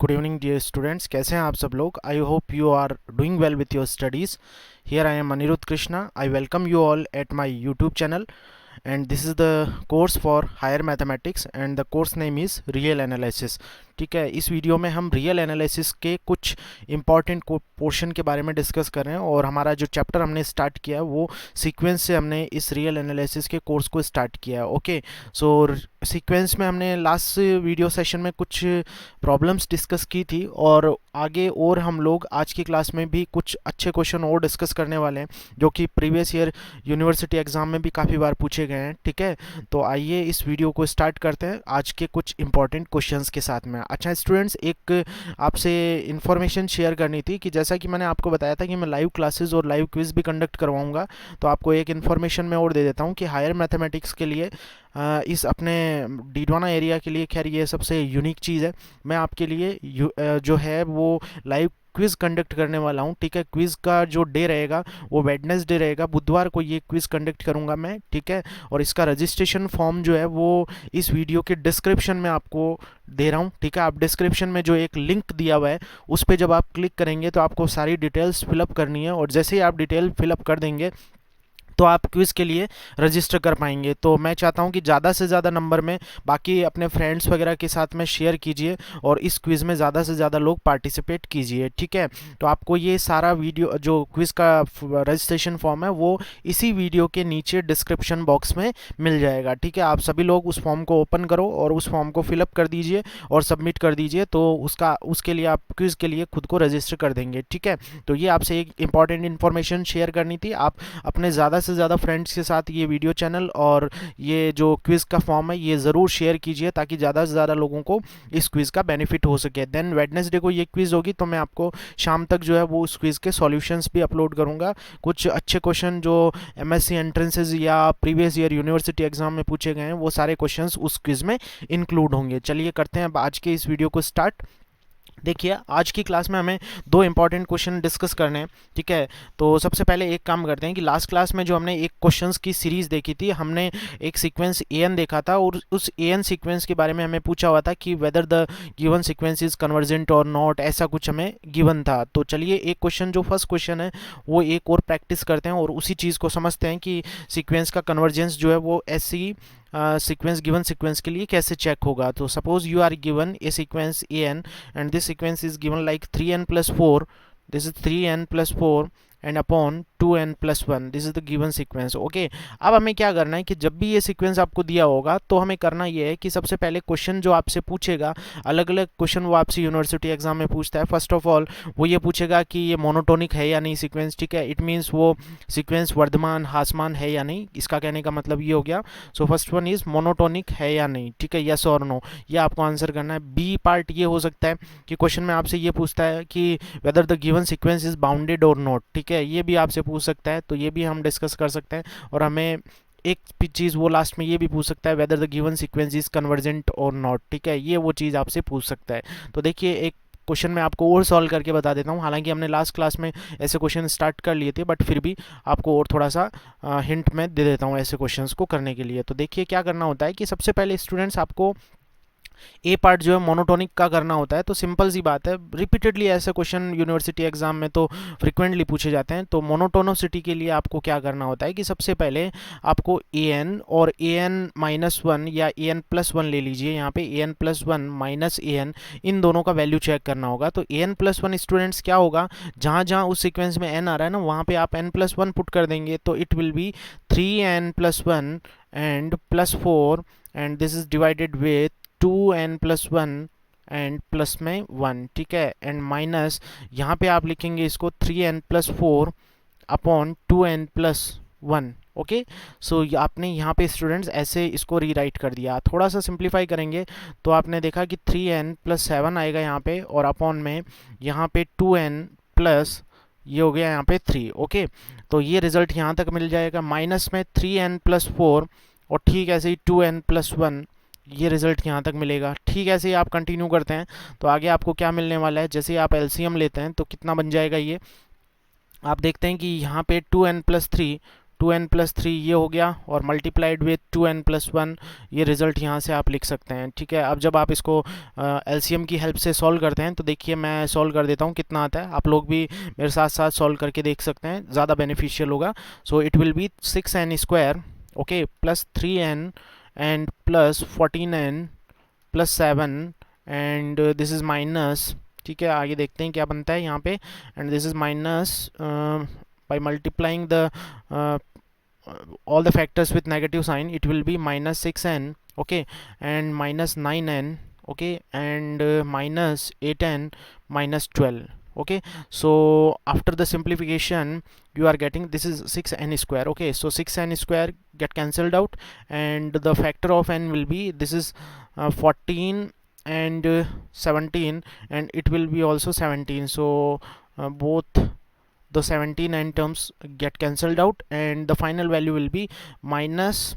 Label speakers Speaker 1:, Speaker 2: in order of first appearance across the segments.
Speaker 1: Good evening dear students, कैसे हैं आप सब लोग। I hope you are doing well with your studies. Here I am Anirudh Krishna. I welcome you all at my YouTube channel and this is the course for higher mathematics and the course name is real analysis। ठीक है, इस video में हम real analysis के कुछ important portion के बारे में डिस्कस कर रहे हैं और हमारा जो चैप्टर हमने स्टार्ट किया है वो सीक्वेंस से हमने इस रियल एनालिसिस के कोर्स को स्टार्ट किया है। ओके, सो सीक्वेंस में हमने लास्ट वीडियो सेशन में कुछ प्रॉब्लम्स डिस्कस की थी और आगे और हम लोग आज की क्लास में भी कुछ अच्छे क्वेश्चन और डिस्कस करने वाले हैं जो कि प्रीवियस ईयर यूनिवर्सिटी एग्जाम में भी काफ़ी बार पूछे गए हैं। ठीक है, तो आइए इस वीडियो को स्टार्ट करते हैं आज के कुछ इंपॉर्टेंट क्वेश्चंस के साथ में। अच्छा स्टूडेंट्स, एक आपसे इन्फॉर्मेशन शेयर करनी थी कि जैसा कि मैंने आपको बताया था कि मैं लाइव क्लासेस और लाइव क्विज भी कंडक्ट करवाऊंगा, तो आपको एक इन्फॉर्मेशन मैं और दे देता हूं कि हायर मैथमेटिक्स के लिए इस अपने डीडवाना एरिया के लिए, खैर ये सबसे यूनिक चीज़ है, मैं आपके लिए जो है वो लाइव क्विज कंडक्ट करने वाला हूँ। ठीक है, क्विज का जो डे रहेगा वो वेडनेसडे रहेगा, बुधवार को ये क्विज कंडक्ट करूँगा मैं। ठीक है, और इसका रजिस्ट्रेशन फॉर्म जो है वो इस वीडियो के डिस्क्रिप्शन में आपको दे रहा हूँ। ठीक है, आप डिस्क्रिप्शन में जो एक लिंक दिया हुआ है उस पर जब आप क्लिक करेंगे तो आपको सारी डिटेल्स फिलअप करनी है और जैसे ही आप डिटेल फिलअप कर देंगे तो आप क्विज़ के लिए रजिस्टर कर पाएंगे। तो मैं चाहता हूं कि ज़्यादा से ज़्यादा नंबर में बाकी अपने फ्रेंड्स वगैरह के साथ में शेयर कीजिए और इस क्विज़ में ज़्यादा से ज़्यादा लोग पार्टिसिपेट कीजिए। ठीक है, तो आपको ये सारा वीडियो जो क्विज़ का रजिस्ट्रेशन फॉर्म है वो इसी वीडियो के नीचे डिस्क्रिप्शन बॉक्स में मिल जाएगा। ठीक है, आप सभी लोग उस फॉर्म को ओपन करो और उस फॉर्म को फिलअप कर दीजिए और सबमिट कर दीजिए, तो उसके लिए आप क्विज़ के लिए खुद को रजिस्टर कर देंगे। ठीक है, तो ये आपसे एक इंपॉर्टेंट इन्फॉर्मेशन शेयर करनी थी। आप अपने ज़्यादा से ज़्यादा फ्रेंड्स के साथ ये वीडियो चैनल और ये जो क्विज़ का फॉर्म है ये ज़रूर शेयर कीजिए ताकि ज़्यादा से ज़्यादा लोगों को इस क्विज़ का बेनिफिट हो सके। देन वेडनेसडे को ये क्विज़ होगी तो मैं आपको शाम तक जो है वो उस क्विज़ के सॉल्यूशंस भी अपलोड करूँगा। कुछ अच्छे क्वेश्चन जो एमएससी एंट्रेंसेज या प्रीवियस ईयर यूनिवर्सिटी एग्जाम में पूछे गए हैं वो सारे क्वेश्चन उस क्विज़ में इंक्लूड होंगे। चलिए करते हैं अब आज के इस वीडियो को स्टार्ट। देखिए, आज की क्लास में हमें दो इंपॉर्टेंट क्वेश्चन डिस्कस करने हैं। ठीक है, तो सबसे पहले एक काम करते हैं कि लास्ट क्लास में जो हमने एक क्वेश्चंस की सीरीज़ देखी थी, हमने एक सीक्वेंस एन देखा था और उस एन सीक्वेंस के बारे में हमें पूछा हुआ था कि whether the given sequence is convergent और नॉट, ऐसा कुछ हमें गिवन था। तो चलिए एक क्वेश्चन जो फर्स्ट क्वेश्चन है वो एक और प्रैक्टिस करते हैं और उसी चीज़ को समझते हैं कि सीक्वेंस का कन्वर्जेंस जो है वो ऐसी सीक्वेंस गिवन सीक्वेंस के लिए कैसे चेक होगा। तो suppose you are given a sequence a n and this sequence is given like 3n+4, this is 3n+4 and upon 2n+1, this is the given sequence. Okay, अब हमें क्या करना है कि जब भी ये सीक्वेंस आपको दिया होगा तो हमें करना ये है कि सबसे पहले क्वेश्चन जो आपसे पूछेगा, अलग अलग क्वेश्चन वो आपसे यूनिवर्सिटी एग्जाम में पूछता है। फर्स्ट ऑफ ऑल वो ये पूछेगा कि ये मोनोटोनिक है या नहीं सीक्वेंस। ठीक है, इट मीन्स वो सीक्वेंस वर्धमान हासमान है या नहीं, इसका कहने का मतलब ये हो गया। So first one is monotonic है या नहीं। ठीक है, यस और नो, ये आपको आंसर करना है। बी पार्ट ये हो सकता है कि क्वेश्चन में आपसे ये पूछता है कि whether the given sequence is bounded और नॉट। ठीक है, ये भी आपसे पूछ सकता है, तो ये भी हम डिस्कस कर सकते हैं। और हमें एक चीज़ वो लास्ट में ये भी पूछ सकता है whether the given sequence is convergent और नॉट। ठीक है, ये वो चीज़ आपसे पूछ सकता है। तो देखिए एक क्वेश्चन मैं आपको और सॉल्व करके बता देता हूँ। हालांकि हमने लास्ट क्लास में ऐसे क्वेश्चन स्टार्ट कर लिए थे, बट फिर भी आपको और थोड़ा सा हिंट में दे देता हूँ ऐसे क्वेश्चंस को करने के लिए। तो देखिए क्या करना होता है कि सबसे पहले स्टूडेंट्स आपको ए पार्ट जो है मोनोटोनिक का करना होता है। तो सिंपल सी बात है, रिपीटेडली ऐसे क्वेश्चन यूनिवर्सिटी एग्जाम में तो फ्रिक्वेंटली पूछे जाते हैं। तो मोनोटोनोसिटी के लिए आपको क्या करना होता है कि सबसे पहले आपको ए एन और ए एन -1 या ए एन +1 ले लीजिए, यहाँ पे A N +1 minus A N, इन दोनों का वैल्यू चेक करना होगा। तो ए एन +1 स्टूडेंट्स क्या होगा, जहाँ जहाँ उस सीक्वेंस में एन आ रहा है ना वहाँ पे आप n+1 पुट कर देंगे, तो it will B 3n+1 and +4 and this is divided with 2n+1 and plus में 1। ठीक है, एंड माइनस यहाँ पे आप लिखेंगे इसको 3n+4 अपॉन 2n+1। ओके, सो आपने यहाँ पे स्टूडेंट्स ऐसे इसको रीराइट कर दिया। थोड़ा सा सिंप्लीफाई करेंगे तो आपने देखा कि 3n+7 आएगा यहाँ पे और अपॉन में यहाँ पे 2n+ ये हो गया यहाँ पे 3। ओके, तो ये रिजल्ट यहाँ तक मिल जाएगा। माइनस में 3n+4 और ठीक ऐसे ही 2n+1, ये रिजल्ट यहाँ तक मिलेगा। ठीक ऐसे ही आप कंटिन्यू करते हैं तो आगे आपको क्या मिलने वाला है, जैसे ही आप एलसीएम लेते हैं तो कितना बन जाएगा ये, आप देखते हैं कि यहाँ पे 2n+3 2n+3 ये हो गया, और मल्टीप्लाइड विथ 2n+1 ये रिजल्ट यहाँ से आप लिख सकते हैं। ठीक है, अब जब आप इसको एलसीएम की हेल्प से सॉल्व करते हैं तो देखिए मैं सॉल्व कर देता हूँ कितना आता है, आप लोग भी मेरे साथ साथ सॉल्व करके देख सकते हैं, ज़्यादा बेनिफिशियल होगा। So it will B 6n² okay plus 3n and plus 14n plus 7 and this is minus, ठीक है आगे देखते हैं क्या बनता है यहाँ पे, and this is minus by multiplying the uh, all the factors with negative sign, it will be minus 6n okay and minus 9n okay and minus 8n minus 12 okay. So after the simplification you are getting this is 6n² okay. So 6n² get cancelled out and the factor of n will be this is 14 and 17 and it will be also 17. So both the 17 n terms get cancelled out and the final value will be minus,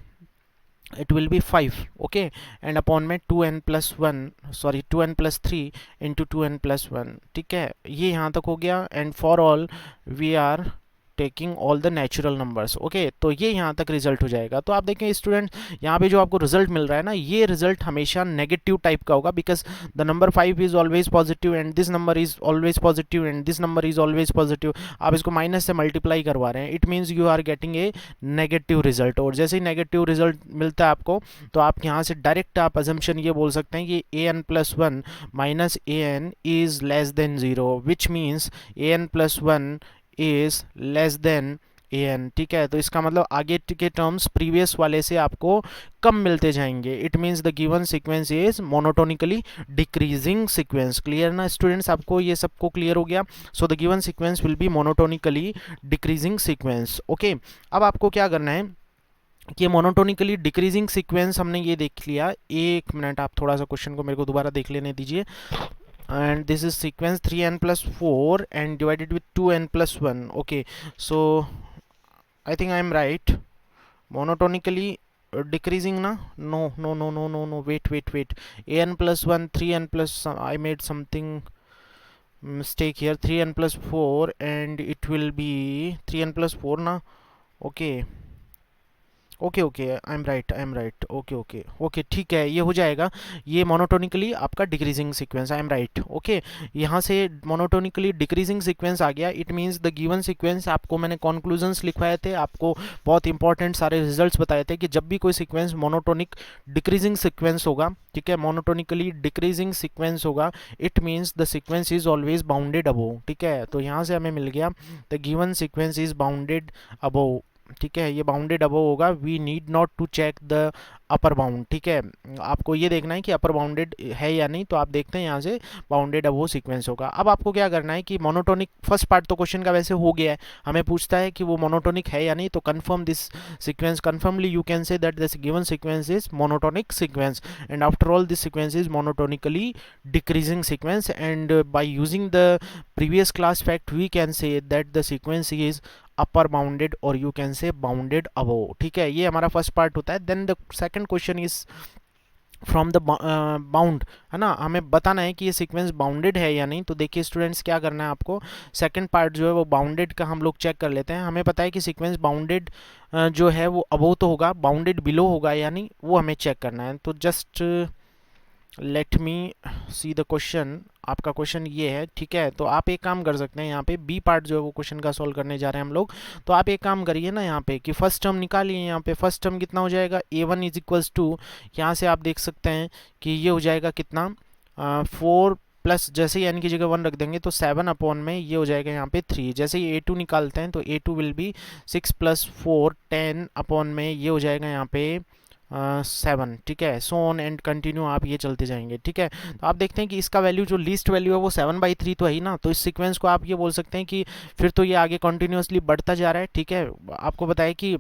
Speaker 1: it will be 5 okay, and upon में 2n+3 into 2n+1 ठीक है, ये यहाँ तक हो गया। And for all we are taking all the natural numbers okay, तो ये यहाँ तक रिजल्ट हो जाएगा। तो आप देखें स्टूडेंट यहाँ पे जो आपको रिजल्ट मिल रहा है ना, ये रिजल्ट हमेशा नेगेटिव टाइप का होगा, because the number 5 is always positive and this number is always positive and this number is always positive. आप इसको माइनस से मल्टीप्लाई करवा रहे हैं, it means you are getting a negative result. और जैसे ही नेगेटिव रिजल्ट मिलता है आपको, तो आप यहाँ से डायरेक्ट आप अजम्पशन ये बोल सकते हैं कि an+1 minus an is less than 0 which means an+1 is less than an ठीक है। तो इसका मतलब आगे के टर्म्स प्रीवियस वाले से आपको कम मिलते जाएंगे। It means the given sequence is monotonically decreasing sequence. Clear ना स्टूडेंट्स, आपको ये सबको क्लियर हो गया। So the given sequence will be monotonically decreasing sequence okay. अब आपको क्या करना है कि मोनोटोनिकली डिक्रीजिंग सीक्वेंस हमने ये देख लिया। एक मिनट आप थोड़ा सा क्वेश्चन को मेरे को दोबारा देख लेने दीजिए। and this is sequence 3n+4 and divided with 2n+1 okay. So I think I am right, monotonically decreasing na, no wait an+1 3n+ I made something mistake here, 3n+4 and it will be 3n+4 na okay okay I am right okay ठीक है, ये हो जाएगा। ये monotonically आपका decreasing sequence, I am right okay. यहाँ से monotonically decreasing sequence आ गया। It means the given sequence, आपको मैंने कॉन्क्लूजन्स लिखवाए थे, आपको बहुत इंपॉर्टेंट सारे रिजल्ट्स बताए थे कि जब भी कोई सीक्वेंस मोनोटोनिक डिक्रीजिंग सीक्वेंस होगा, ठीक है, मोनोटोनिकली डिक्रीजिंग सीक्वेंस होगा, it means the sequence is always bounded above. ठीक है, तो यहाँ से हमें मिल गया the given sequence is bounded above. ठीक है, ये बाउंडेड अबव होगा। We need not to check the upper bound. ठीक है, आपको ये देखना है कि अपर बाउंडेड है या नहीं, तो आप देखते हैं यहाँ से बाउंडेड अबव सीक्वेंस होगा। अब आपको क्या करना है कि मोनोटोनिक, फर्स्ट पार्ट तो क्वेश्चन का वैसे हो गया है, हमें पूछता है कि वो मोनोटोनिक है या नहीं, तो confirm this sequence, confirmly you can say that this given sequence is monotonic sequence and after all this sequence is monotonically decreasing sequence and by using the previous class fact we can say that the sequence is upper bounded और you can say bounded above. ठीक है, ये हमारा first part होता है। Then the second question is from the bound, है ना, हमें बताना है कि ये सीक्वेंस बाउंडेड है या नहीं। तो देखिए स्टूडेंट्स, क्या करना है आपको, सेकंड पार्ट जो है वो बाउंडेड का हम लोग चेक कर लेते हैं। हमें पता है कि सीक्वेंस बाउंडेड जो है वो अबव तो होगा, बाउंडेड बिलो होगा या नहीं, वो हमें चेक करना है। तो just let me see the question. आपका क्वेश्चन ये है, ठीक है, तो आप एक काम कर सकते हैं, यहाँ पे बी पार्ट जो है वो क्वेश्चन का सॉल्व करने जा रहे हैं हम लोग। तो आप एक काम करिए ना, यहाँ पे कि फर्स्ट टर्म निकालिए। यहाँ पे फर्स्ट टर्म कितना हो जाएगा, a1 इज इक्वल्स टू, यहाँ से आप देख सकते हैं कि ये हो जाएगा कितना, 4 प्लस, जैसे ही n की जगह 1 रख देंगे तो 7 अपॉन में ये हो जाएगा यहाँ पे 3। जैसे ही a2 निकालते हैं तो a2 विल बी 6 + 4 10 अपॉन में ये हो जाएगा यहाँ पे 7। ठीक है, सो ऑन एंड कंटिन्यू, आप ये चलते जाएंगे। ठीक है, तो आप देखते हैं कि इसका वैल्यू जो लीस्ट वैल्यू है वो 7/3 तो है ही ना। तो इस सीक्वेंस को आप ये बोल सकते हैं कि फिर तो ये आगे कंटिन्यूसली बढ़ता जा रहा है। ठीक है, आपको बताया कि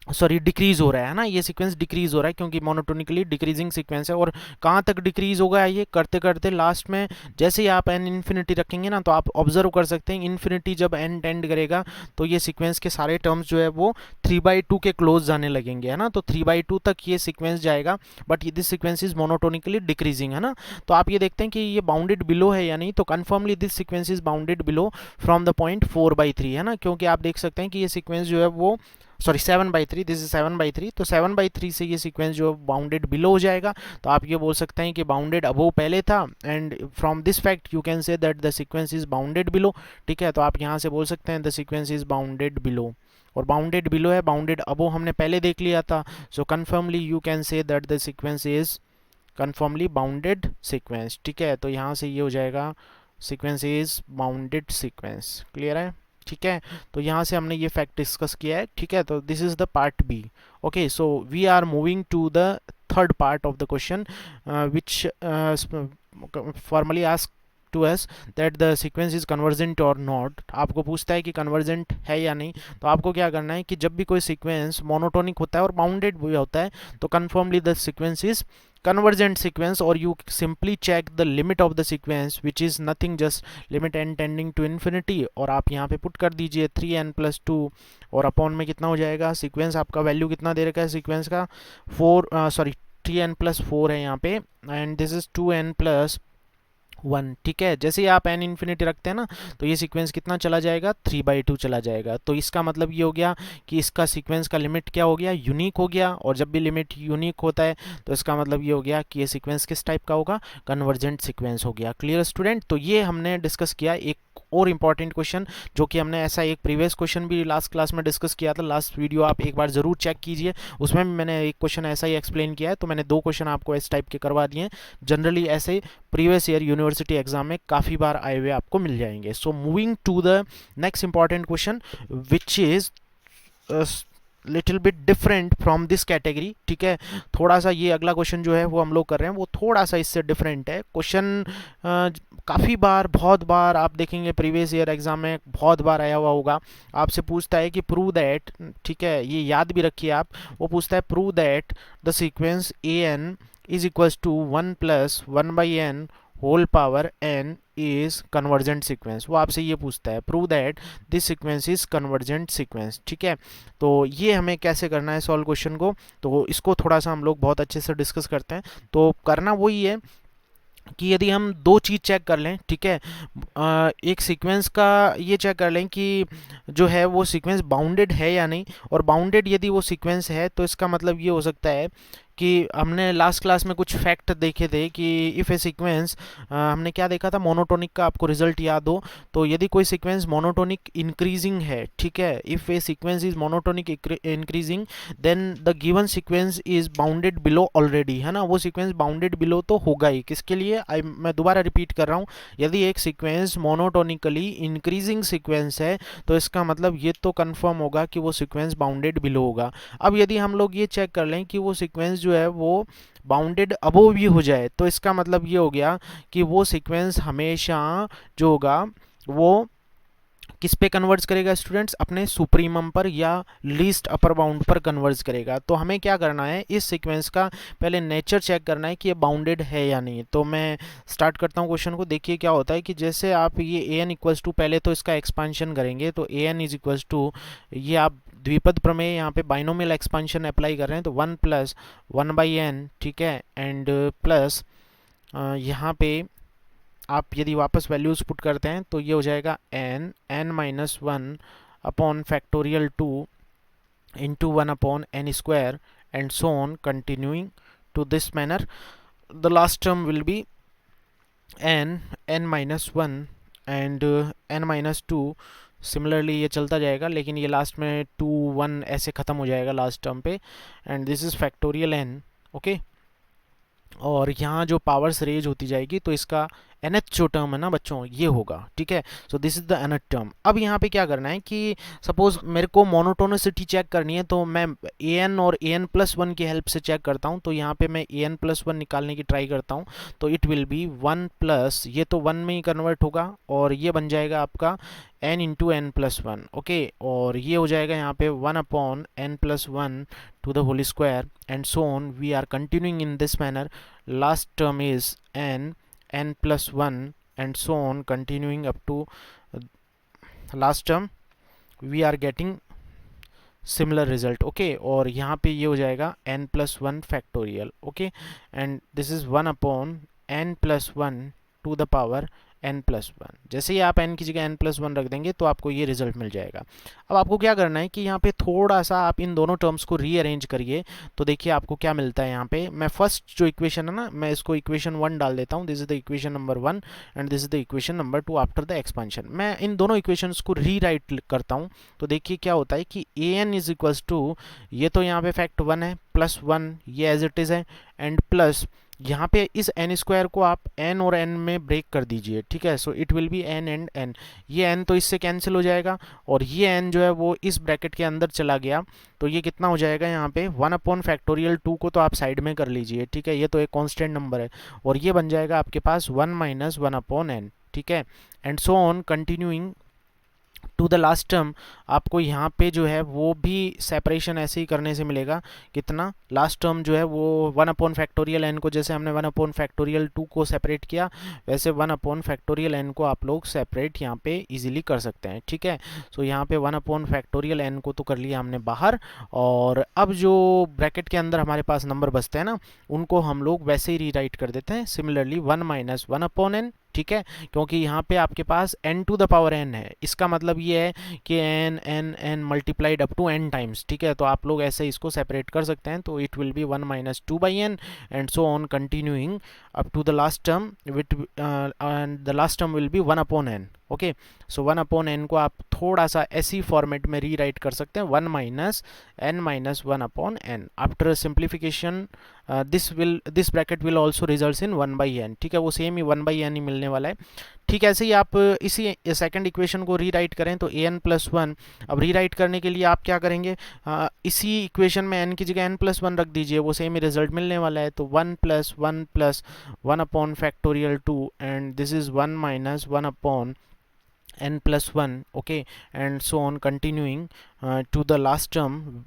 Speaker 1: सॉरी डिक्रीज हो रहा है ना, ये सीक्वेंस डिक्रीज हो रहा है क्योंकि मोनोटोनिकली डिक्रीजिंग सीक्वेंस है। और कहाँ तक डिक्रीज होगा ये करते करते लास्ट में जैसे ही आप एन इन्फिनिटी रखेंगे ना, तो आप ऑब्जर्व कर सकते हैं इन्फिनिटी जब एन टेंड करेगा तो ये सीक्वेंस के सारे टर्म्स जो है वो 3/2 के क्लोज जाने लगेंगे, है ना। तो 3/2 तक ये सीक्वेंस जाएगा, but this sequence is monotonically decreasing, है ना। तो आप ये देखते हैं कि ये बाउंडेड बिलो है या नहीं, तो confirmly this sequence is bounded below from the point 4/3, है ना, क्योंकि आप देख सकते हैं कि ये सीक्वेंस जो है वो सॉरी 7/3, दिस इज 7/3, तो 7/3 से ये सीक्वेंस जो बाउंडेड बिलो हो जाएगा। तो आप ये बोल सकते हैं कि बाउंडेड अबोव पहले था, and from this fact you can say that the sequence is bounded below. ठीक है, तो आप यहाँ से बोल सकते हैं the sequence is bounded below, और बाउंडेड बिलो है, बाउंडेड अबोव हमने पहले देख लिया था। So confirmly you can say that the sequence is confirmly bounded sequence. ठीक है, तो यहाँ से ये हो जाएगा sequence is bounded sequence. Clear है? ठीक है, तो यहाँ से हमने ये फैक्ट डिस्कस किया है। ठीक है, तो this is the part b. Okay, so we are moving to the third part of the question which formally ask to us that the sequence is convergent और नॉट। आपको पूछता है कि कन्वर्जेंट है या नहीं, तो आपको क्या करना है कि जब भी कोई सीक्वेंस मोनोटोनिक होता है और बाउंडेड भी होता है तो confirmly the sequence is convergent sequence, or you simply check the limit of the sequence which is nothing just limit n tending to infinity, और आप यहाँ पे पुट कर दीजिए 3n+2 और अपॉन में कितना हो जाएगा, सीक्वेंस आपका वैल्यू कितना दे रखा है सीक्वेंस का 3n+4 है यहाँ पे, एंड दिस इज 2n+1। ठीक है, जैसे ही आप एन इन्फिनिटी रखते हैं ना तो ये सीक्वेंस कितना चला जाएगा, 3/2 चला जाएगा। तो इसका मतलब ये हो गया कि इसका सीक्वेंस का लिमिट क्या हो गया, यूनिक हो गया, और जब भी लिमिट यूनिक होता है तो इसका मतलब ये हो गया कि ये सीक्वेंस किस टाइप का होगा, कन्वर्जेंट सीक्वेंस हो गया। Clear student? तो ये हमने डिस्कस किया एक और इंपॉर्टेंट क्वेश्चन, जो कि हमने ऐसा एक प्रीवियस क्वेश्चन भी लास्ट क्लास में डिस्कस किया था। लास्ट वीडियो आप एक बार ज़रूर चेक कीजिए, उसमें भी मैंने एक क्वेश्चन ऐसा ही एक्सप्लेन किया है। तो मैंने 2 क्वेश्चन आपको इस टाइप के करवा दिए हैं, जनरली ऐसे प्रीवियस ईयर यूनिवर्सिटी एग्जाम में काफ़ी बार आए हुए आपको मिल जाएंगे। So moving to the next important question which is little bit different from this category. ठीक है, थोड़ा सा ये अगला क्वेश्चन जो है वो हम लोग कर रहे हैं वो थोड़ा सा इससे डिफरेंट है। क्वेश्चन काफ़ी बार बहुत बार आप देखेंगे प्रीवियस ईयर एग्जाम में बहुत बार आया हुआ होगा। आपसे पूछता है कि प्रूव दैट, ठीक है ये याद भी रखिए आप, वो पूछता है prove that the sequence a n is equals to 1+1/n whole power n is convergent sequence. वो आपसे ये पूछता है prove that this sequence is convergent sequence. ठीक है, तो ये हमें कैसे करना है सॉल्व क्वेश्चन को, तो इसको थोड़ा सा हम लोग बहुत अच्छे से डिस्कस करते हैं। तो करना वही है कि यदि हम 2 चीज़ चेक कर लें, ठीक है, एक सीक्वेंस का ये चेक कर लें कि जो है वो सीक्वेंस बाउंडेड है या नहीं, और बाउंडेड यदि वो सीक्वेंस है तो इसका मतलब ये हो सकता है कि हमने लास्ट क्लास में कुछ फैक्ट देखे थे कि इफ़ ए सीक्वेंस, हमने क्या देखा था, मोनोटोनिक का आपको रिजल्ट याद हो तो यदि कोई सीक्वेंस मोनोटोनिक इंक्रीजिंग है, ठीक है, if a sequence is monotonic increasing then the given sequence is bounded below already, है ना। वो सीक्वेंस बाउंडेड बिलो तो होगा ही, किसके लिए, मैं दोबारा रिपीट कर रहा हूँ, यदि एक सीक्वेंस मोनोटोनिकली इंक्रीजिंग सीक्वेंस है तो इसका मतलब ये तो कंफर्म होगा कि वो सीक्वेंस बाउंडेड बिलो होगा। अब यदि हम लोग ये चेक कर लें कि वो सीक्वेंस जो है वो बाउंडेड अबोव भी हो जाए तो इसका मतलब ये हो गया कि वो सीक्वेंस हमेशा जो होगा वो किस पे कन्वर्ज करेगा स्टूडेंट्स, अपने सुप्रीमम पर या लीस्ट अपर बाउंड पर कन्वर्ज करेगा। तो हमें क्या करना है, इस सीक्वेंस का पहले नेचर चेक करना है कि ये बाउंडेड है या नहीं। तो मैं स्टार्ट करता हूँ क्वेश्चन को। देखिए क्या होता है कि जैसे आप ये ए एन इक्वल्स टू, पहले तो इसका एक्सपांशन करेंगे, तो ए एन इज इक्वल्स टू, ये आप द्विपद प्रमेय यहाँ पे बाइनोमियल एक्सपांशन अप्लाई कर रहे हैं, तो 1+1/n, ठीक है, एंड प्लस यहाँ पे आप यदि वापस वैल्यूज़ पुट करते हैं तो ये हो जाएगा n-1 upon factorial 2 into 1/n² and so on continuing to this manner. The last term will be n-1 and n-2। Similarly ये चलता जाएगा, लेकिन ये लास्ट में 2 1 ऐसे ख़त्म हो जाएगा लास्ट टर्म पे, and this is factorial n। Okay, और यहाँ जो पावर्स रेज होती जाएगी तो इसका nth जो टर्म है ना बच्चों ये होगा, ठीक है। So this is the nth term. अब यहाँ पे क्या करना है कि सपोज मेरे को मोनोटोनिसिटी चेक करनी है, तो मैं an और an+1 की हेल्प से चेक करता हूँ। तो यहाँ पे मैं an+1 निकालने की ट्राई करता हूँ, तो इट विल बी 1 प्लस, ये तो 1 में ही कन्वर्ट होगा और ये बन जाएगा आपका n इंटू n+1, ओके। और ये हो जाएगा यहाँ पे 1/n+1 to the whole square and so on. We are continuing in this manner. Last term is n+1 and so on, continuing up to last term. We are getting similar result, okay। और यहाँ पे ये हो जाएगा n+1 factorial, okay। and this is 1/n+1 to the power n+1। जैसे ही आप n की जगह n+1 रख देंगे तो आपको ये रिजल्ट मिल जाएगा। अब आपको क्या करना है कि यहाँ पे थोड़ा सा आप इन दोनों टर्म्स को रीअरेंज करिए, तो देखिए आपको क्या मिलता है। यहाँ पे मैं फर्स्ट जो इक्वेशन है ना, मैं इसको इक्वेशन 1 डाल देता हूँ। This is the equation number 1 and this is the equation number 2 after the expansion. मैं इन दोनों इक्वेशंस को रीराइट करता हूँ, तो देखिए क्या होता है कि an इज इक्वल्स टू, ये तो यहाँ पे फैक्ट 1 है, +1 ये एज इट इज़ है, एंड प्लस यहाँ पे इस n स्क्वायर को आप n और n में ब्रेक कर दीजिए, ठीक है। So it will B n and n, ये n तो इससे कैंसिल हो जाएगा और ये n जो है वो इस ब्रैकेट के अंदर चला गया, तो ये कितना हो जाएगा यहाँ पे 1/2 को तो आप साइड में कर लीजिए, ठीक है। ये तो एक कांस्टेंट नंबर है और ये बन जाएगा आपके पास 1 - 1/n, ठीक है। And so on continuing to the last term. आपको यहाँ पे जो है वो भी सेपरेशन ऐसे ही करने से मिलेगा, कितना लास्ट टर्म जो है वो 1/n को, जैसे हमने 1/2 को सेपरेट किया, वैसे 1/n को आप लोग सेपरेट यहाँ पे इजीली कर सकते हैं, ठीक है। सो यहाँ पे 1/n को तो कर लिया हमने बाहर, और अब जो ब्रैकेट के अंदर हमारे पास नंबर बचते हैं ना, उनको हम लोग वैसे ही रीराइट कर देते हैं सिमिलरली 1 - 1/n, ठीक है। क्योंकि यहाँ पे आपके पास n to the power n है, इसका मतलब ये है कि n n n multiplied up to n times, ठीक है। तो आप लोग ऐसे इसको सेपरेट कर सकते हैं, तो it will be 1 - 2/n and so on continuing up to the last term with, and the last term will be 1/n, okay. So 1/n को आप थोड़ा सा ऐसी फॉर्मेट में रीराइट कर सकते हैं, 1 - n - 1/n। After simplification this bracket will also result in 1/n, ठीक है। वो सेम ही 1/n ही मिलने वाला है, ठीक है। ऐसे ही आप इसी सेकंड इक्वेशन को रीराइट करें तो an+1, अब रीराइट करने के लिए आप क्या करेंगे, इसी इक्वेशन में n की जगह n+1 रख दीजिए, वो सेम ही रिजल्ट मिलने वाला है। तो 1 + 1 + 1/2 and this is 1 - 1/n+1, okay, and so on continuing to the last term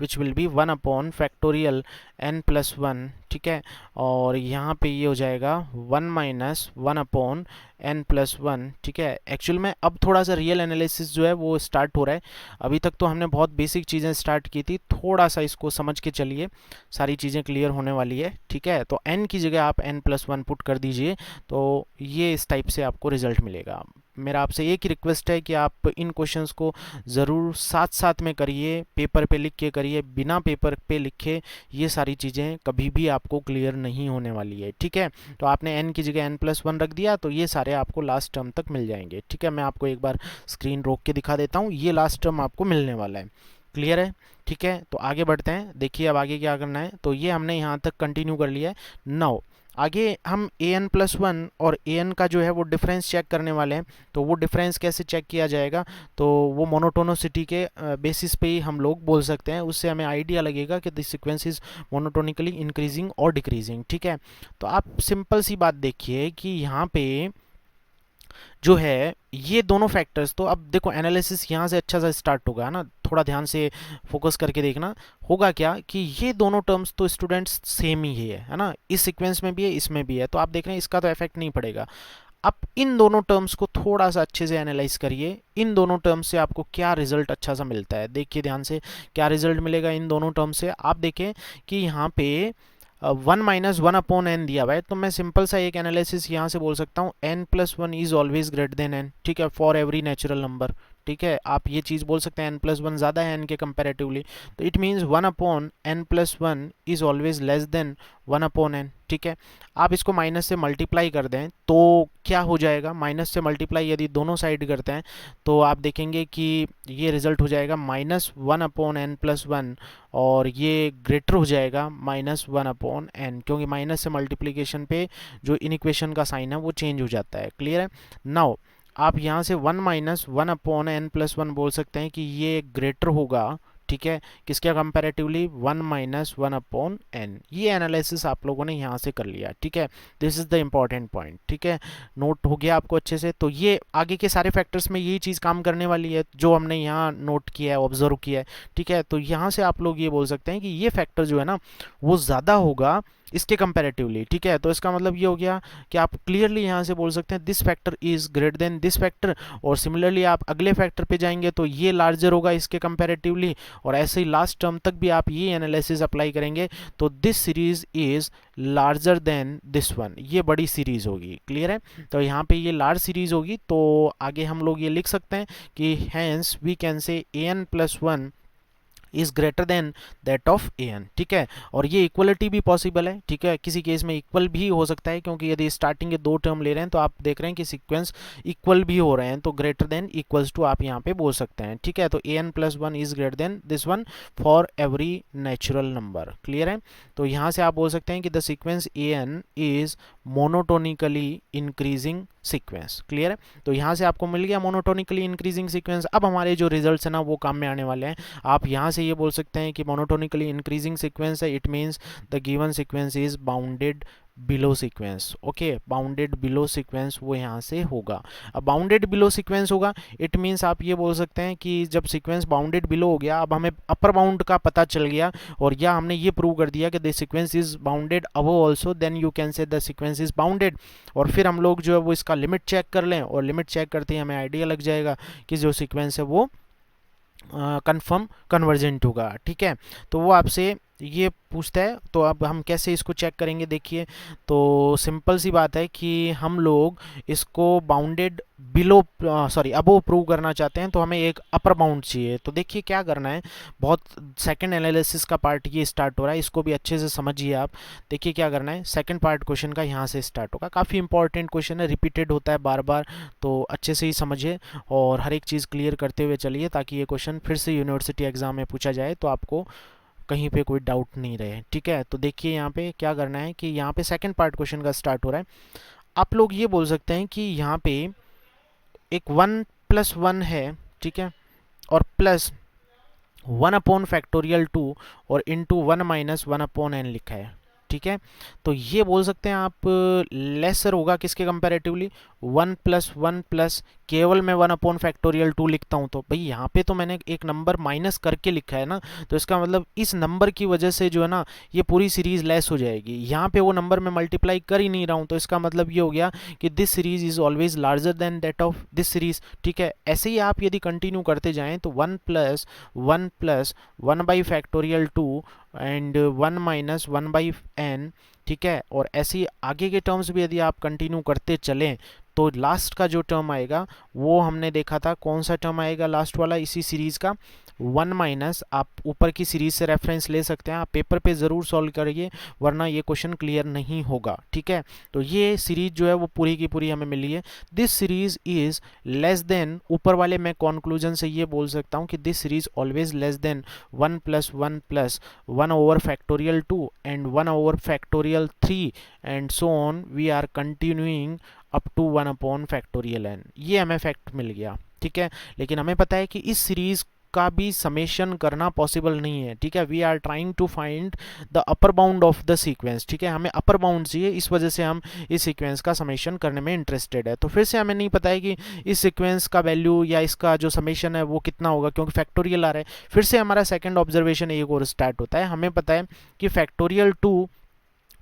Speaker 1: which will be 1/n+1, ठीक है। और यहाँ पे ये हो जाएगा 1 - 1/n+1, ठीक है। एक्चुअल में अब थोड़ा सा रियल एनालिसिस जो है वो स्टार्ट हो रहा है, अभी तक तो हमने बहुत बेसिक चीज़ें स्टार्ट की थी, थोड़ा सा इसको समझ के चलिए, सारी चीज़ें क्लियर होने वाली है, ठीक है। तो n की जगह आप n+1 पुट कर दीजिए, तो ये इस टाइप से आपको रिजल्ट मिलेगा। मेरा आपसे एक ही रिक्वेस्ट है कि आप इन क्वेश्चंस को ज़रूर साथ साथ में करिए, पेपर पे लिख के करिए, बिना पेपर पे लिखे ये सारी चीज़ें कभी भी आपको क्लियर नहीं होने वाली है, ठीक है। तो आपने n की जगह n+1 रख दिया, तो ये सारे आपको लास्ट टर्म तक मिल जाएंगे, ठीक है। मैं आपको एक बार स्क्रीन रोक के दिखा देता हूँ, ये लास्ट टर्म आपको मिलने वाला है, क्लियर है, ठीक है। तो आगे बढ़ते हैं, देखिए अब आगे क्या करना है। तो ये हमने यहाँ तक कंटिन्यू कर लिया है। नाउ आगे हम an+1 और an का जो है वो डिफरेंस चेक करने वाले हैं। तो वो डिफरेंस कैसे चेक किया जाएगा, तो वो मोनोटोनिसिटी के बेसिस पे ही हम लोग बोल सकते हैं, उससे हमें आइडिया लगेगा कि this sequence is monotonically increasing और डिक्रीजिंग, ठीक है। तो आप सिंपल सी बात देखिए कि यहाँ पे जो है ये दोनों फैक्टर्स, तो अब देखो एनालिसिस यहाँ से अच्छा सा स्टार्ट होगा ना, थोड़ा ध्यान से फोकस करके देखना। होगा क्या कि ये दोनों टर्म्स तो स्टूडेंट्स सेम ही है ना, इस सीक्वेंस में भी है, इसमें भी है, तो आप देख रहे हैं इसका तो इफेक्ट नहीं पड़ेगा। अब इन दोनों टर्म्स को थोड़ा सा अच्छे से एनालाइज करिए, इन दोनों टर्म्स से आपको क्या रिजल्ट अच्छा सा मिलता है, देखिए ध्यान से क्या रिजल्ट मिलेगा इन दोनों टर्म्स से। आप देखें कि यहाँ पे 1 - 1/n दिया हुआ है, तो मैं सिंपल सा एक एनालिसिस यहाँ से बोल सकता हूँ n+1 is always greater than n, ठीक है, फॉर एवरी नेचुरल नंबर, ठीक है, आप ये चीज़ बोल सकते हैं n+1 ज़्यादा है n के कंपेरेटिवली, तो it means 1/n+1 is always less then 1/n। ठीक है, आप इसको माइनस से मल्टीप्लाई कर दें तो क्या हो जाएगा, माइनस से मल्टीप्लाई यदि दोनों साइड करते हैं तो आप देखेंगे कि ये रिजल्ट हो जाएगा -1/n+1, और ये ग्रेटर हो जाएगा -1/n, क्योंकि माइनस से मल्टीप्लिकेशन पे जो इनइक्वेशन का साइन है वो चेंज हो जाता है। क्लियर है? नाउ आप यहाँ से 1-1/n+1 बोल सकते हैं कि ये ग्रेटर होगा, ठीक है, किसके कंपैरेटिवली, 1-1/n। ये एनालिसिस आप लोगों ने यहाँ से कर लिया। ठीक है, this is the important point. ठीक है, नोट हो गया आपको अच्छे से? तो ये आगे के सारे फैक्टर्स में यही चीज़ काम करने वाली है जो हमने यहाँ नोट किया है, ऑब्जर्व किया है। ठीक है, तो यहाँ से आप लोग ये बोल सकते हैं कि ये फैक्टर जो है ना वो ज़्यादा होगा इसके कंपैरेटिवली। ठीक है, तो इसका मतलब ये हो गया कि आप क्लियरली यहाँ से बोल सकते हैं this factor is greater then this factor, और सिमिलरली आप अगले फैक्टर पे जाएंगे तो ये लार्जर होगा इसके कंपैरेटिवली, और ऐसे ही लास्ट टर्म तक भी आप ये एनालिसिस अप्लाई करेंगे तो this series is larger than this one, ये बड़ी सीरीज होगी। क्लियर है? तो यहाँ पे ये लार्ज सीरीज होगी, तो आगे हम लोग ये लिख सकते हैं कि hence we can say an+1 is greater than that of an। ठीक है, और ये इक्वलिटी भी पॉसिबल है। ठीक है, किसी केस में इक्वल भी हो सकता है, क्योंकि यदि स्टार्टिंग के दो टर्म ले रहे हैं तो आप देख रहे हैं कि सीक्वेंस इक्वल भी हो रहे हैं, तो ग्रेटर देन इक्वल्स टू आप यहाँ पे बोल सकते हैं। ठीक है, तो an+1 is greater then this one for every natural number. Clear है? तो यहाँ से आप बोल सकते हैं कि the sequence an is monotonically increasing sequence. Clear है? तो यहाँ से आपको मिल गया मोनोटोनिकली इंक्रीजिंग सीक्वेंस। अब हमारे जो रिजल्ट्स है ना वो काम में आने वाले हैं। आप यहाँ से ये बोल सकते हैं कि मोनोटोनिकली इंक्रीजिंग सीक्वेंस है, it means the given sequence is bounded below sequence. Okay, bounded below sequence वो यहाँ से होगा। अब बाउंडेड बिलो सीक्वेंस होगा, इट मीन्स आप ये बोल सकते हैं कि जब सीक्वेंस बाउंडेड बिलो हो गया, अब हमें अपर बाउंड का पता चल गया और या हमने ये प्रूव कर दिया कि the sequence is bounded above also, then you can say the sequence is bounded. और फिर हम लोग जो है वो इसका लिमिट चेक कर लें, और लिमिट चेक करते ही हमें आइडिया लग जाएगा कि जो सीक्वेंस है वो कंफर्म कन्वर्जेंट होगा। ठीक है, तो वो आपसे ये पूछता है, तो अब हम कैसे इसको चेक करेंगे? देखिए, तो सिंपल सी बात है कि हम लोग इसको बाउंडेड बिलो सॉरी अबो प्रूव करना चाहते हैं, तो हमें एक अपर बाउंड चाहिए। तो देखिए क्या करना है, बहुत सेकंड एनालिसिस का पार्ट ये स्टार्ट हो रहा है, इसको भी अच्छे से समझिए आप। देखिए क्या करना है, सेकंड पार्ट क्वेश्चन का यहाँ से स्टार्ट होगा। काफ़ी इंपॉर्टेंट क्वेश्चन है, रिपीटेड होता है बार बार, तो अच्छे से ही समझिए और हर एक चीज़ क्लियर करते हुए चलिए, ताकि ये क्वेश्चन फिर से यूनिवर्सिटी एग्जाम में पूछा जाए तो आपको कहीं पे कोई डाउट नहीं रहे। ठीक है, तो देखिए यहाँ पे क्या करना है कि यहाँ पे सेकंड पार्ट क्वेश्चन का स्टार्ट हो रहा है। आप लोग ये बोल सकते हैं कि यहाँ पे एक 1+1 है, ठीक है, और प्लस 1/2 और इंटू 1-1/n लिखा है। ठीक है, तो ये बोल सकते हैं आप लेसर होगा किसके कंपैरेटिवली, 1+1 प्लस केवल मैं 1/2 लिखता हूँ, तो भाई यहाँ पे तो मैंने एक नंबर माइनस करके लिखा है ना, तो इसका मतलब इस नंबर की वजह से जो है ना ये पूरी सीरीज लेस हो जाएगी। यहाँ पे वो नंबर मैं मल्टीप्लाई कर ही नहीं रहा हूँ, तो इसका मतलब ये हो गया कि this series is always larger than that of this series. ठीक है, ऐसे ही आप यदि कंटिन्यू करते जाएं तो 1+1+1/2 एंड 1-1/n, ठीक है, और ऐसे ही आगे के टर्म्स भी यदि आप कंटिन्यू करते चलें तो लास्ट का जो टर्म आएगा वो हमने देखा था, कौन सा टर्म आएगा लास्ट वाला इसी सीरीज का, 1-, आप ऊपर की सीरीज से रेफरेंस ले सकते हैं, आप पेपर पे ज़रूर सॉल्व करिए वरना ये क्वेश्चन क्लियर नहीं होगा। ठीक है, तो ये सीरीज जो है वो पूरी की पूरी हमें मिली है। This series is less than, ऊपर वाले मैं कंक्लूजन से ये बोल सकता हूँ कि this series always less than 1+1+1/2 and 1/3 and so on, we are continuing up to 1/n। ये हमें फैक्ट मिल गया। ठीक है, लेकिन हमें पता है कि इस सीरीज का भी समेशन करना पॉसिबल नहीं है। ठीक है, we are trying to find the upper bound of the sequence. ठीक है, हमें अपर बाउंड चाहिए, इस वजह से हम इस सीक्वेंस का समेशन करने में इंटरेस्टेड है। तो फिर से हमें नहीं पता है कि इस सीक्वेंस का वैल्यू या इसका जो समेशन है वो कितना होगा, क्योंकि फैक्टोरियल आ रहा है। फिर से हमारा सेकंड ऑब्जर्वेशन एक और स्टार्ट होता है, हमें पता है कि फैक्टोरियल 2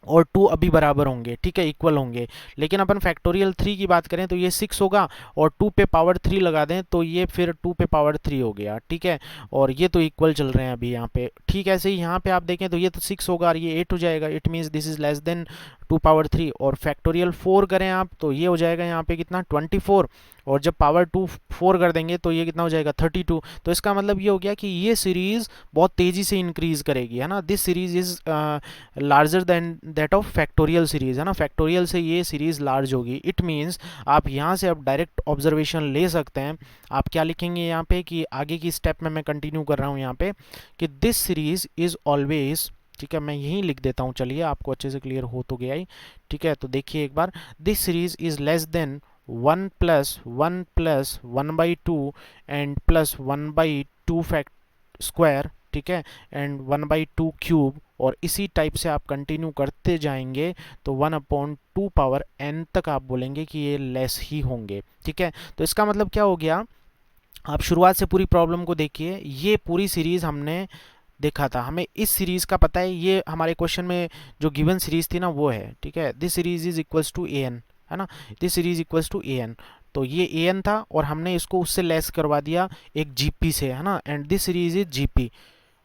Speaker 1: और 2 अभी बराबर होंगे, ठीक है, इक्वल होंगे, लेकिन अपन फैक्टोरियल 3 की बात करें तो ये 6 होगा, और 2 पे पावर 3 लगा दें तो ये फिर 2 पे पावर 3 हो गया। ठीक है, और ये तो इक्वल चल रहे हैं अभी यहाँ पे। ठीक है, ऐसे ही यहाँ पे आप देखें तो ये तो 6 होगा और ये 8 हो जाएगा, it means this is less than 2 power 3, और फैक्टोरियल 4 करें आप तो ये हो जाएगा यहाँ पे कितना 24, और जब पावर 2 4 कर देंगे तो ये कितना हो जाएगा 32। तो इसका मतलब ये हो गया कि ये सीरीज़ बहुत तेज़ी से इंक्रीज़ करेगी, है ना। This series is larger than that of factorial series, है ना। फैक्टोरियल से ये सीरीज़ लार्ज होगी। इट मीन्स आप यहाँ से अब डायरेक्ट ऑब्जर्वेशन ले सकते हैं। आप क्या लिखेंगे यहाँ पे कि आगे की स्टेप में मैं कंटिन्यू कर रहा हूँ यहाँ पे कि दिस सीरीज़ इज़ ऑलवेज, ठीक है, मैं यहीं लिख देता हूँ, चलिए आपको अच्छे से क्लियर हो तो गया ही, ठीक है। तो देखिए एक बार, this series is less than 1 plus 1 plus 1/2 and plus 1/2 fact square, ठीक है, एंड 1/2 क्यूब, और इसी टाइप से आप कंटिन्यू करते जाएंगे तो 1/2 पावर n तक आप बोलेंगे कि ये लेस ही होंगे, ठीक है। तो इसका मतलब क्या हो गया, आप शुरुआत से पूरी प्रॉब्लम को देखिए। ये पूरी सीरीज़ हमने देखा था, हमें इस सीरीज़ का पता है, ये हमारे क्वेश्चन में जो गिवन सीरीज़ थी ना वो है, ठीक है। This series is equals to a n, है ना, this series equals to a n. तो ये ए एन था और हमने इसको उससे लेस करवा दिया एक जीपी से, है ना, and this series is GP.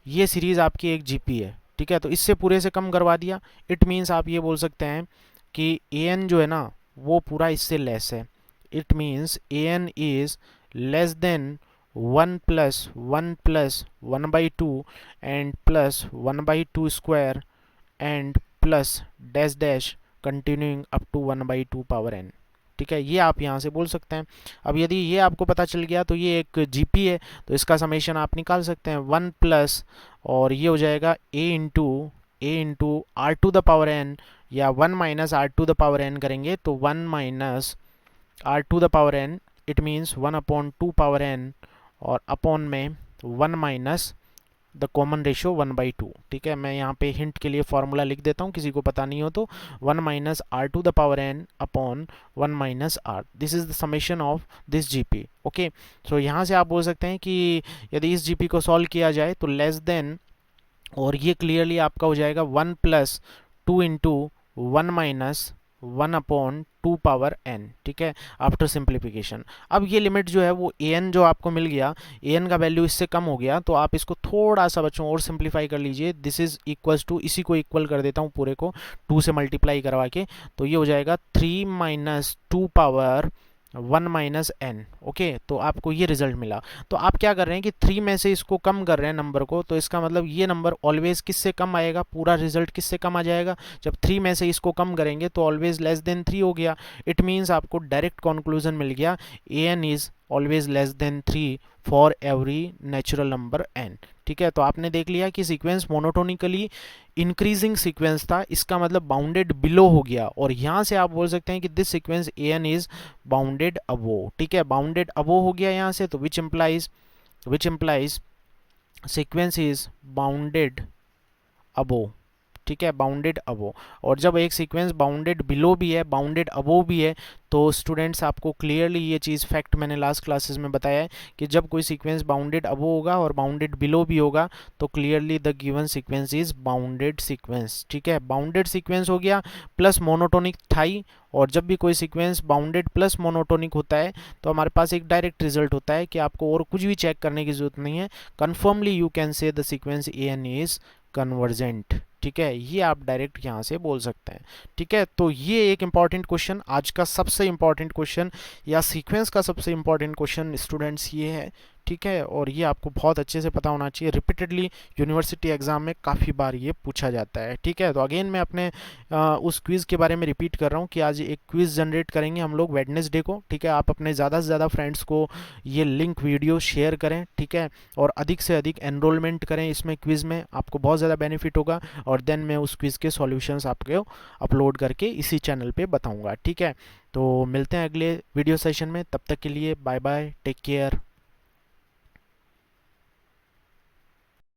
Speaker 1: ये सीरीज़ आपकी एक जीपी है, ठीक है। तो इससे पूरे से कम करवा दिया। इट मीन्स आप ये बोल सकते हैं कि ए एन जो है ना वो पूरा इससे लेस है। It means a n is less than 1 plus 1 plus 1/2 and plus 1/2 square and plus dash dash continuing up to 1/2 power n, ठीक है। ये आप यहाँ से बोल सकते हैं। अब यदि ये आपको पता चल गया तो ये एक जीपी है, तो इसका समेशन आप निकाल सकते हैं 1 प्लस, और ये हो जाएगा a into r to the power n, या 1 minus r to the power n करेंगे तो 1 minus r to the power n, it means 1/2 power n, और अपॉन में 1 माइनस द कॉमन रेशियो 1/2, ठीक है। मैं यहाँ पे हिंट के लिए फॉर्मूला लिख देता हूँ, किसी को पता नहीं हो तो 1 minus r to the power n upon 1 minus r, this is the summation of this GP, okay. So यहाँ से आप बोल सकते हैं कि यदि इस जीपी को सॉल्व किया जाए तो लेस देन, और ये क्लियरली आपका हो जाएगा 1 plus 2 into 1 minus 1/2 power n, ठीक है, आफ्टर सिंप्लीफिकेशन। अब ये लिमिट जो है वो ए एन जो आपको मिल गया, ए एन का वैल्यू इससे कम हो गया, तो आप इसको थोड़ा सा बच्चों और सिंप्लीफाई कर लीजिए। दिस इज इक्वल्स टू, इसी को इक्वल कर देता हूँ पूरे को 2 से मल्टीप्लाई करवा के, तो ये हो जाएगा 3 minus 2 power 1 minus n, okay. तो आपको ये रिजल्ट मिला। तो आप क्या कर रहे हैं कि 3 में से इसको कम कर रहे हैं नंबर को, तो इसका मतलब ये नंबर ऑलवेज किससे कम आएगा, पूरा रिजल्ट किससे कम आ जाएगा, जब 3 में से इसको कम करेंगे तो ऑलवेज लेस देन 3 हो गया। इट मीन्स आपको डायरेक्ट कंक्लूजन मिल गया, a n is always less than 3 for every natural number n, ठीक है। तो आपने देख लिया कि सीक्वेंस मोनोटोनिकली इंक्रीजिंग सीक्वेंस था, इसका मतलब बाउंडेड बिलो हो गया, और यहाँ से आप बोल सकते हैं कि this sequence a n is bounded above, ठीक है, बाउंडेड अबो हो गया यहाँ से, तो which implies sequence is bounded above, ठीक है, बाउंडेड अबो। और जब एक सीक्वेंस बाउंडेड बिलो भी है, बाउंडेड अबो भी है, तो स्टूडेंट्स आपको क्लियरली ये चीज़ फैक्ट मैंने लास्ट क्लासेस में बताया है कि जब कोई सीक्वेंस बाउंडेड अबो होगा और बाउंडेड बिलो भी होगा तो clearly the given sequence is bounded sequence, ठीक है। बाउंडेड सीक्वेंस हो गया प्लस मोनोटोनिक था ही, और जब भी कोई सीक्वेंस बाउंडेड प्लस मोनोटोनिक होता है तो हमारे पास एक डायरेक्ट रिजल्ट होता है कि आपको और कुछ भी चेक करने की जरूरत नहीं है। Confirmly you can say the sequence a n is convergent, ठीक है, ये आप डायरेक्ट यहाँ से बोल सकते हैं, ठीक है। तो ये एक इंपॉर्टेंट क्वेश्चन, आज का सबसे इंपॉर्टेंट क्वेश्चन या सीक्वेंस का सबसे इंपॉर्टेंट क्वेश्चन स्टूडेंट्स ये है, ठीक है, और ये आपको बहुत अच्छे से पता होना चाहिए। रिपीटेडली यूनिवर्सिटी एग्जाम में काफ़ी बार ये पूछा जाता है, ठीक है। तो अगेन मैं अपने उस क्विज़ के बारे में रिपीट कर रहा हूँ कि आज एक क्विज़ जनरेट करेंगे हम लोग वेडनेसडे को, ठीक है। आप अपने ज़्यादा से ज़्यादा फ्रेंड्स को ये लिंक वीडियो शेयर करें, ठीक है, और अधिक से अधिक एनरोलमेंट करें इसमें, क्विज़ में आपको बहुत ज़्यादा बेनिफिट होगा, और देन मैं उस क्विज़ के सॉल्यूशंस आपको अपलोड करके इसी चैनल पे बताऊंगा, ठीक है। तो मिलते हैं अगले वीडियो सेशन में, तब तक के लिए बाय बाय, टेक केयर।